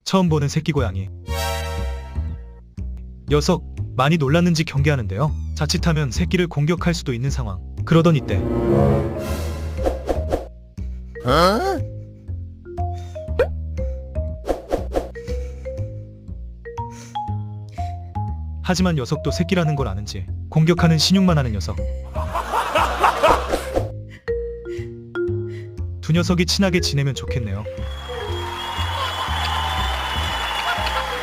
처음 보는 새끼 고양이. 녀석 많이 놀랐는지 경계하는데요. 자칫하면 새끼를 공격할 수도 있는 상황. 그러던 이때 하지만 녀석도 새끼라는 걸 아는지 공격하는 신용만 하는 녀석. 두 녀석이 친하게 지내면 좋겠네요.